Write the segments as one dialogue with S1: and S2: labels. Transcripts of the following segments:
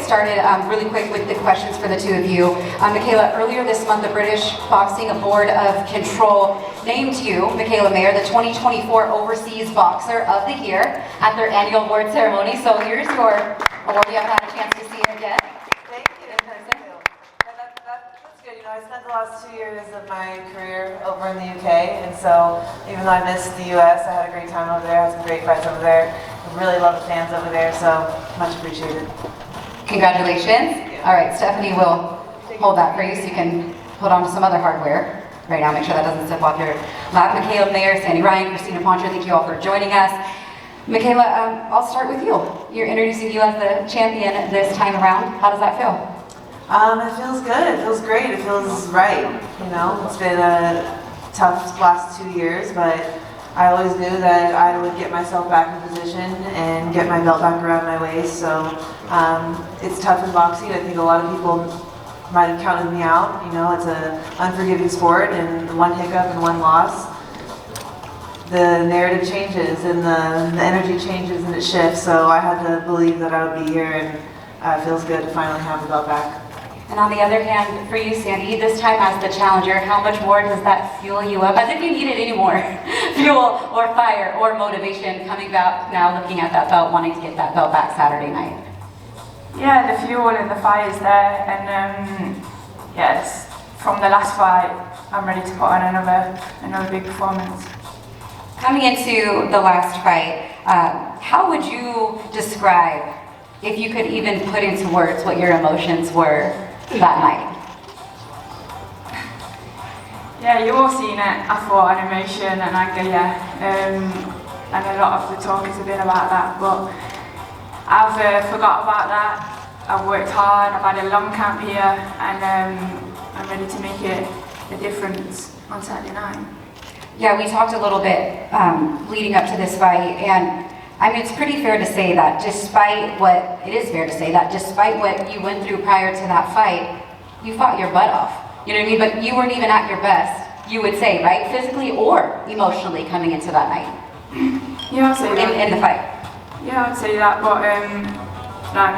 S1: started really quick with the questions for the two of you. Mikaela, earlier this month, the British Boxing Board of Control named you, Mikaela Mayer, the 2024 Overseas Boxer of the Year at their annual award ceremony. So here's your award. You haven't had a chance to see it yet.
S2: Thank you. In person. That's good. You know, I spent the last 2 years of my career over in the UK, and so even though I missed the US, I had a great time over there. I had some great fights over there. I really love the fans over there, so much appreciated.
S1: Congratulations. All right, Stephanie will hold that for you so you can hold on to some other hardware right now. Make sure that doesn't slip off your lap. Mikaela Mayer, Sandy Ryan, Christina Poncher, thank you all for joining us. Mikaela, I'll start with you. You're introducing you as the champion this time around. How does that feel?
S2: It feels good. It feels great. It feels right. You know, it's been a tough last 2 years, but I always knew that I would get myself back in position and get my belt back around my waist. So it's tough in boxing. I think a lot of people might have counted me out. You know, it's an unforgiving sport, and one hiccup and one loss, the narrative changes and the energy changes and it shifts. So I had to believe that I would be here, and it feels good to finally have the belt back.
S1: And on the other hand, for you, Sandy, this time as the challenger, how much more does that fuel you up? As if you needed any more fuel or fire or motivation coming back now, looking at that belt, wanting to get that belt back Saturday night.
S3: Yeah, the fuel and the fire is there, and yes, from the last fight, I'm ready to put on another big performance.
S1: Coming into the last fight, how would you describe, if you could even put into words, what your emotions were that night?
S3: Yeah, you all seen it. I thought an emotion and anger, yeah, and a lot of the talk has been about that, but I've forgot about that. I've worked hard, I've had a long camp here, and I'm ready to make it a difference on Saturday night.
S1: Yeah, we talked a little bit leading up to this fight, and I mean, it's pretty fair to say that despite what you went through prior to that fight, you fought your butt off. You know what I mean? But you weren't even at your best, you would say, right? Physically or emotionally coming into that night.
S3: Yeah, I'd say that.
S1: In the fight.
S3: Yeah, I'd say that, but I'm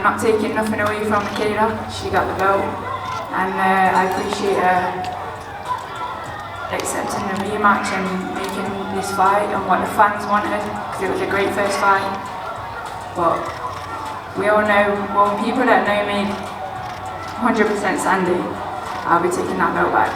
S3: not taking nothing away from Mikaela. She got the belt, and I appreciate her accepting the rematch and making this fight and what the fans wanted, because it was a great first fight. But we all know, well, people that know me 100% Sandy, I'll be taking that belt back.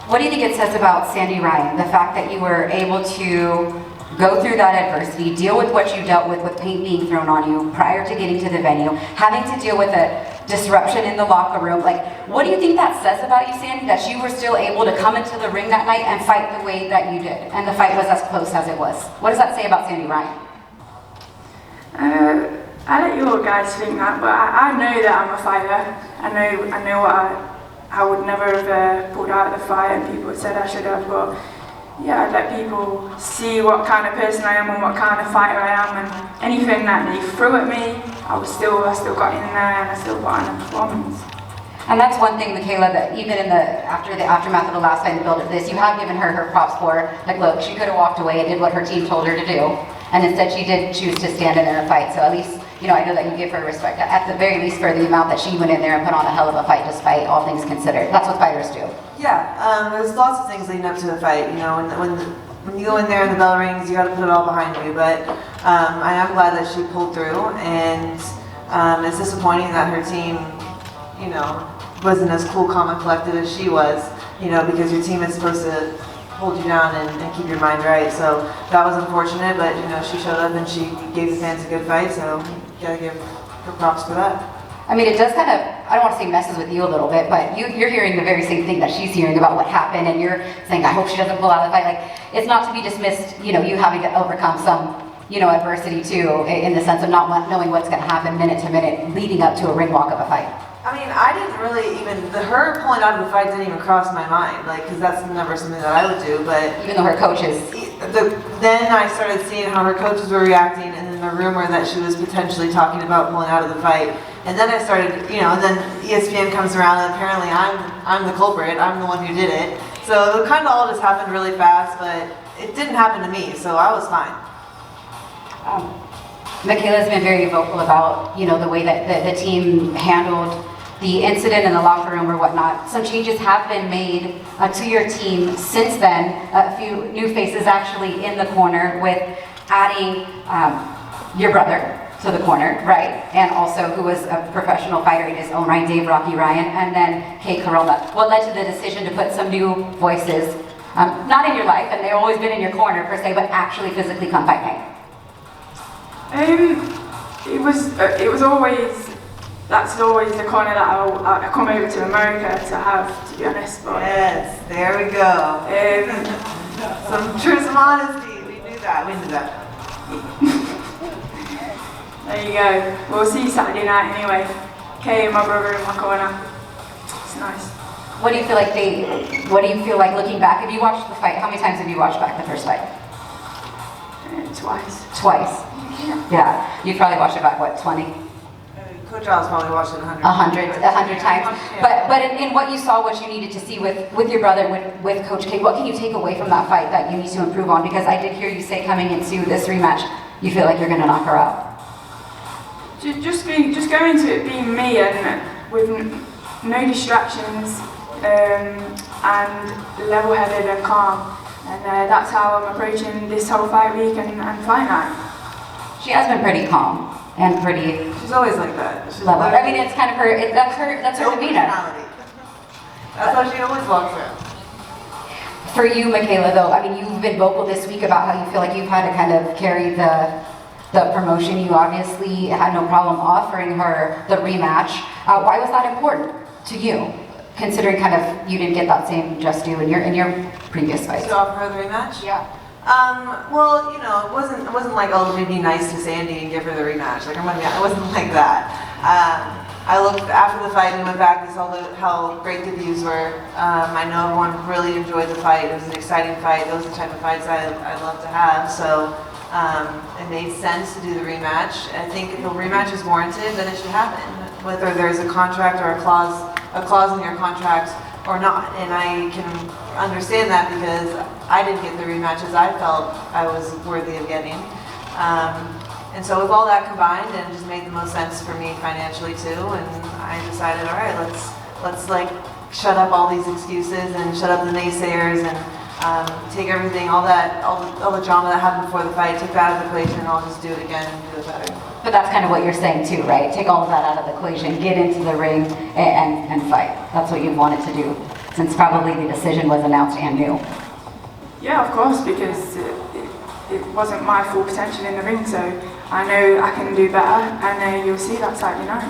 S1: What do you think it says about Sandy Ryan, the fact that you were able to go through that adversity, deal with what you dealt with paint being thrown on you prior to getting to the venue, having to deal with a disruption in the locker room? Like, what do you think that says about you, Sandy, that you were still able to come into the ring that night and fight the way that you did, and the fight was as close as it was? What does that say about Sandy Ryan?
S3: I let you all guys think that, but I know that I'm a fighter. I know I would never have pulled out of the fight, and people said I should have, but yeah, I let people see what kind of person I am and what kind of fighter I am, and anything that they threw at me, I still got in there, and I still got on the performance.
S1: And that's one thing, Mikaela, that even in after the aftermath of the last fight and the build of this, you have given her props for. Like, look, she could have walked away and did what her team told her to do, and instead she did choose to stand in there and fight. So at least, you know, I know that you give her respect, at the very least, for the amount that she went in there and put on a hell of a fight, despite all things considered. That's what fighters do.
S2: Yeah, there's lots of things leading up to the fight. You know, when you go in there and the bell rings, you got to put it all behind you. But I am glad that she pulled through, and it's disappointing that her team, you know, wasn't as cool, calm, and collected as she was. You know, because your team is supposed to hold you down and keep your mind right. So that was unfortunate, but you know, she showed up and she gave the fans a good fight. So you gotta give her props for that.
S1: I mean, it does kind of, I don't want to say messes with you a little bit, but you're hearing the very same thing that she's hearing about what happened, and you're saying, I hope she doesn't pull out of the fight. Like, it's not to be dismissed, you know, you having to overcome some, you know, adversity too, in the sense of not knowing what's going to happen minute to minute leading up to a ring walk of a fight.
S2: I mean, I didn't really her pulling out of the fight didn't even cross my mind, like, because that's never something that I would do, but...
S1: Even though her coaches...
S2: Then I started seeing how her coaches were reacting, and then the rumor that she was potentially talking about pulling out of the fight. And then I started, you know, and then ESPN comes around, and apparently I'm the culprit, I'm the one who did it. So it kind of all just happened really fast, but it didn't happen to me, so I was fine.
S1: Mikaela's been very vocal about, the way that the team handled the incident in the locker room or whatnot. Some changes have been made to your team since then. A few new faces actually in the corner, with adding your brother to the corner, right? And also who was a professional fighter in his own right, Dave Rocky Ryan, and then Kay Corona. What led to the decision to put some new voices, not in your life, and they've always been in your corner per se, but actually physically come fight Kay?
S3: It was always, that's always the corner that I come over to America to have, to be honest. But
S2: yes, there we go. Some truth, some honesty. We knew that.
S3: There you go. We'll see you Saturday night anyway. Kay and my brother in my corner. It's nice.
S1: What do you feel like looking back? Have you watched the fight? How many times have you watched back the first fight?
S3: Twice.
S1: Twice. Yeah. You probably watched it back, what, 20?
S2: Coach Al's probably watched it 100
S1: times. But in what you saw, what you needed to see with your brother, with Coach K, what can you take away from that fight that you need to improve on? Because I did hear you say coming into this rematch, you feel like you're going to knock her out.
S3: Just go into it being me and with no distractions and level-headed and calm. And that's how I'm approaching this whole fight week and fight night.
S1: She has been pretty calm and pretty.
S2: She's always like that. She's
S1: level. I mean, it's kind of her. That's her demeanor.
S2: That's how she always walks around.
S1: For you, Mikaela, though, I mean, you've been vocal this week about how you feel like you've had to kind of carry the promotion. You obviously had no problem offering her the rematch. Why was that important to you, considering kind of you didn't get that same just due in your previous fight?
S2: To offer her the rematch?
S1: Yeah.
S2: Well, it wasn't like, oh, let me be nice to Sandy and give her the rematch. Like, it wasn't like that. I looked after the fight and went back and saw how great the views were. I know everyone really enjoyed the fight. It was an exciting fight. Those are the type of fights I love to have. So it made sense to do the rematch. I think if a rematch is warranted, then it should happen, whether there's a contract or a clause in your contract or not. And I can understand that because I didn't get the rematches I felt I was worthy of getting. And so with all that combined, it just made the most sense for me financially too. And I decided, all right, let's like shut up all these excuses and shut up the naysayers and take everything, all the drama that happened before the fight, take that out of the equation, and I'll just do it again and do it better.
S1: But that's kind of what you're saying too, right? Take all of that out of the equation, get into the ring, and fight. That's what you've wanted to do since probably the decision was announced and new.
S3: Yeah, of course, because it wasn't my full potential in the ring, so I know I can do better, and you'll see that Saturday night.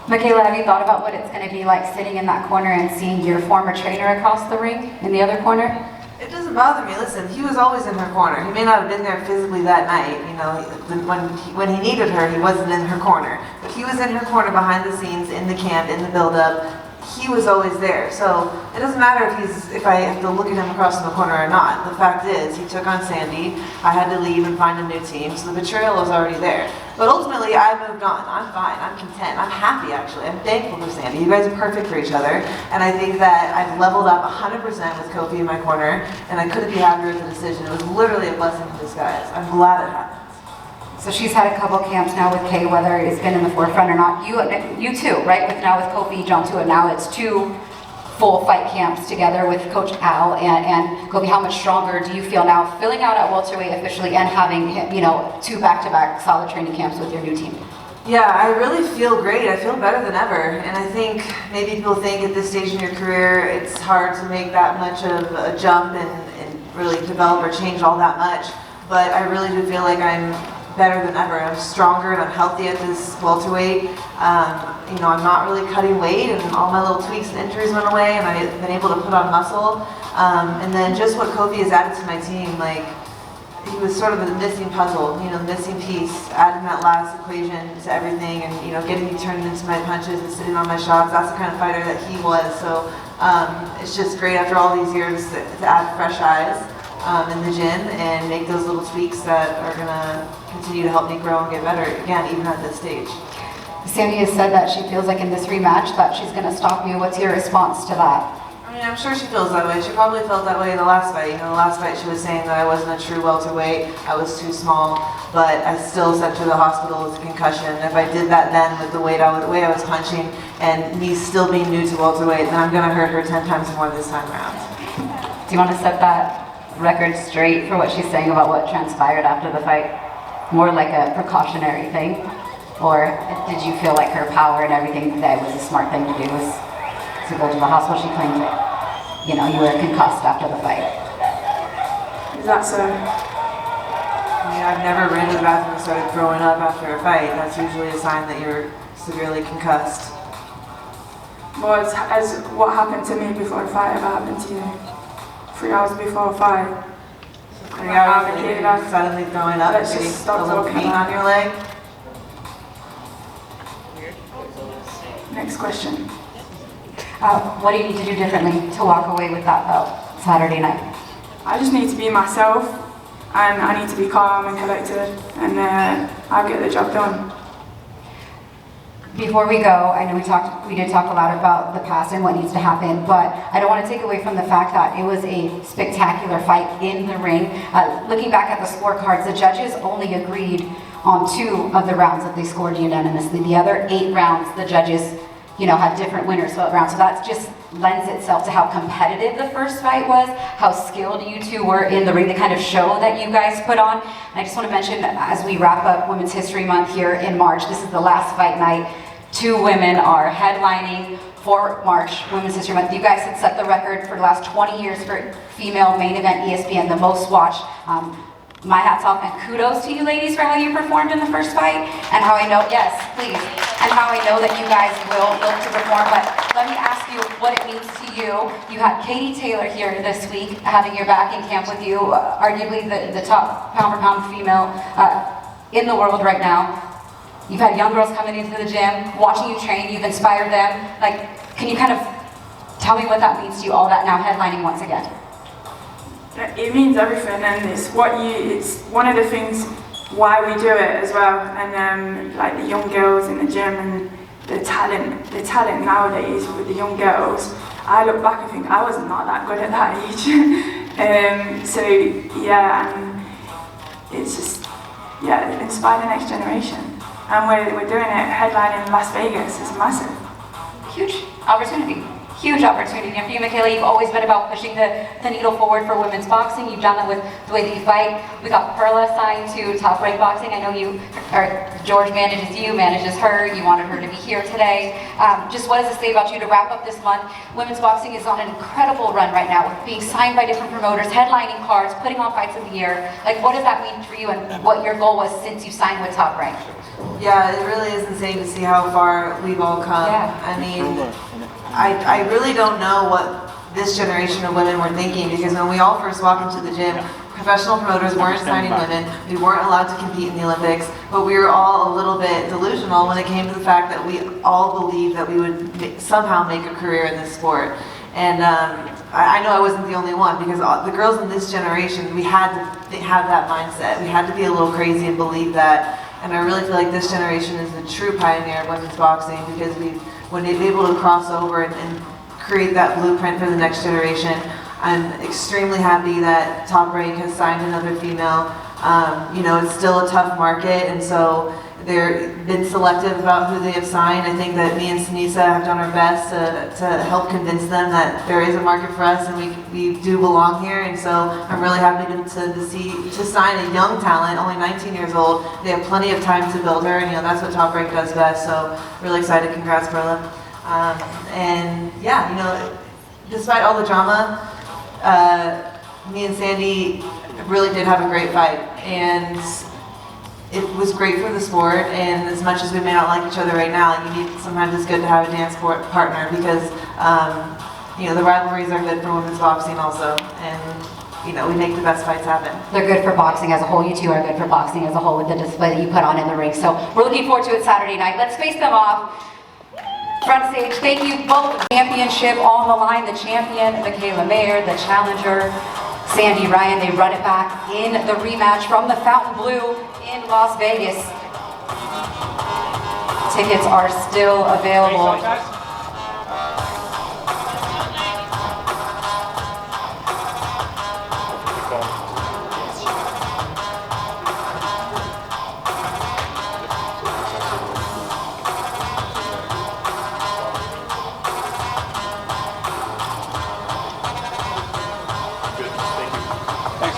S1: Mikaela, have you thought about what it's going to be like sitting in that corner and seeing your former trainer across the ring in the other corner?
S2: It doesn't bother me. Listen, he was always in her corner. He may not have been there physically that night. When he needed her, he wasn't in her corner. But he was in her corner behind the scenes, in the camp, in the build-up. He was always there. So it doesn't matter if I have to look at him across in the corner or not. The fact is, he took on Sandy. I had to leave and find a new team. So the betrayal was already there. But ultimately, I moved on. I'm fine. I'm content. I'm happy, actually. I'm thankful for Sandy. You guys are perfect for each other. And I think that I've leveled up 100% with Kofi in my corner. And I couldn't be happier with the decision. It was literally a blessing in disguise. I'm glad it happened.
S1: So she's had a couple camps now with Kay, whether it's been in the forefront or not. You too, right? Now with Kofi, John too, and now it's 2 full fight camps together with Coach Al and Kofi. How much stronger do you feel now filling out at welterweight officially and having 2 back-to-back solid training camps with your new team?
S2: Yeah, I really feel great. I feel better than ever. And I think maybe people think at this stage in your career it's hard to make that much of a jump and really develop or change all that much. But I really do feel like I'm better than ever. I'm stronger and I'm healthy at this welterweight. I'm not really cutting weight, and all my little tweaks and injuries went away, and I've been able to put on muscle. And then just what Kofi has added to my team, like he was sort of the missing puzzle, the missing piece, adding that last equation to everything, and getting me turned into my punches and sitting on my shots. That's the kind of fighter that he was. So it's just great after all these years to add fresh eyes in the gym and make those little tweaks that are gonna continue to help me grow and get better again, even at this stage.
S1: Sandy has said that she feels like in this rematch that she's going to stop you. What's your response to that?
S2: I mean, mean, I'm sure she feels that way. She probably felt that way in the last fight. You know, the last fight she was saying that I wasn't a true welterweight, I was too small, but I still sent her to the hospital with a concussion. If I did that then with the way I was punching and me still being new to welterweight, then I'm going to hurt her 10 times more this time around.
S1: Do you want to set that record straight for what she's saying about what transpired after the fight? More like a precautionary thing? Or did you feel like her power and everything that was a smart thing to do was to go to the hospital? She claimed, you know, you were concussed after the fight.
S3: Is that so?
S2: I mean, I've never ran to the bathroom and started throwing up after a fight. That's usually a sign that you're severely concussed.
S3: Well, as what happened to me before the fight ever happened to you? 3 hours before a fight.
S2: 3 hours later, you're suddenly throwing up and
S3: Let's
S2: getting
S3: just stop
S2: a little
S3: talking
S2: pain
S3: about
S2: on your leg.
S3: Next question.
S1: What do you need to do differently to walk away with that belt Saturday night?
S3: I just need to be myself, and I need to be calm and collected, and I'll get the job done.
S1: Before we go, I know we did talk a lot about the past and what needs to happen, but I don't want to take away from the fact that it was a spectacular fight in the ring. Looking back at the scorecards, the judges only agreed on 2 of the rounds that they scored unanimously. The other 8 rounds, the judges, you know, had different winners for rounds. So that just lends itself to how competitive the first fight was, how skilled you 2 were in the ring, the kind of show that you guys put on. And I just want to mention, as we wrap up Women's History Month here in March, this is the last fight night. 2 women are headlining for March Women's History Month. You guys had set the record for the last 20 years for female main event ESPN, the most watched. My hat's off and kudos to you ladies for how you performed in the first fight and how I know, yes, please, and how I know that you guys will look to perform. But let me ask you what it means to you. You had Katie Taylor here this week having your back in camp with you, arguably the top pound for pound female in the world right now. You've had young girls coming into the gym, watching you train, you've inspired them. Like, can you kind of tell me what that means to you, all that now headlining once again?
S3: It means everything, and it's one of the things why we do it as well. And like the young girls in the gym and the talent nowadays with the young girls. I look back and think I was not that good at that age. So yeah, and it's just inspire the next generation. And we're doing it headlining in Las Vegas. It's massive.
S1: Huge opportunity. Huge opportunity. And for you, Mikaela, you've always been about pushing the needle forward for women's boxing. You've done that with the way that you fight. We got Perla signed to Top Rank Boxing. I know George manages her. You wanted her to be here today. Just what does it say about you to wrap up this month? Women's boxing is on an incredible run right now, with being signed by different promoters, headlining cards, putting on fights of the year. Like, what does that mean for you and what your goal was since you signed with Top Rank?
S2: Yeah, it really is insane to see how far we've all come.
S1: Yeah.
S2: I mean, I really don't know what this generation of women were thinking, because when we all first walked into the gym, professional promoters weren't signing women, we weren't allowed to compete in the Olympics, but we were all a little bit delusional when it came to the fact that we all believed that we would somehow make a career in this sport. And I know I wasn't the only one, because the girls in this generation, we had to have that mindset. We had to be a little crazy and believe that. And I really feel like this generation is the true pioneer of women's boxing, because we've been able to cross over and create that blueprint for the next generation. I'm extremely happy that Top Rank has signed another female. You know, it's still a tough market, and so they've been selective about who they have signed. I think that me and Sinisa have done our best to help convince them that there is a market for us and we do belong here. And so I'm really happy to sign a young talent, only 19 years old. They have plenty of time to build her, and you know that's what Top Rank does best. So really excited. Congrats, Perla. And yeah, you know, despite all the drama, me and Sandy really did have a great fight, and it was great for the sport. And as much as we may not like each other right now, sometimes it's good to have a dance partner, because you know, the rivalries are good for women's boxing also, and you know, we make the best fights happen.
S1: They're good for boxing as a whole. You two are good for boxing as a whole with the display that you put on in the ring. So we're looking forward to it Saturday night. Let's face them off. Front stage, thank you both. Championship on the line. The champion, Mikaela Mayer, the challenger, Sandy Ryan. They run it back in the rematch from the Fountain Blue in Las Vegas. Tickets are still available.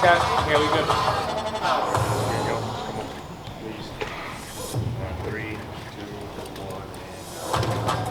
S4: Cat. Yeah, we good. There you go. Come on, please. 3, 2, 1, and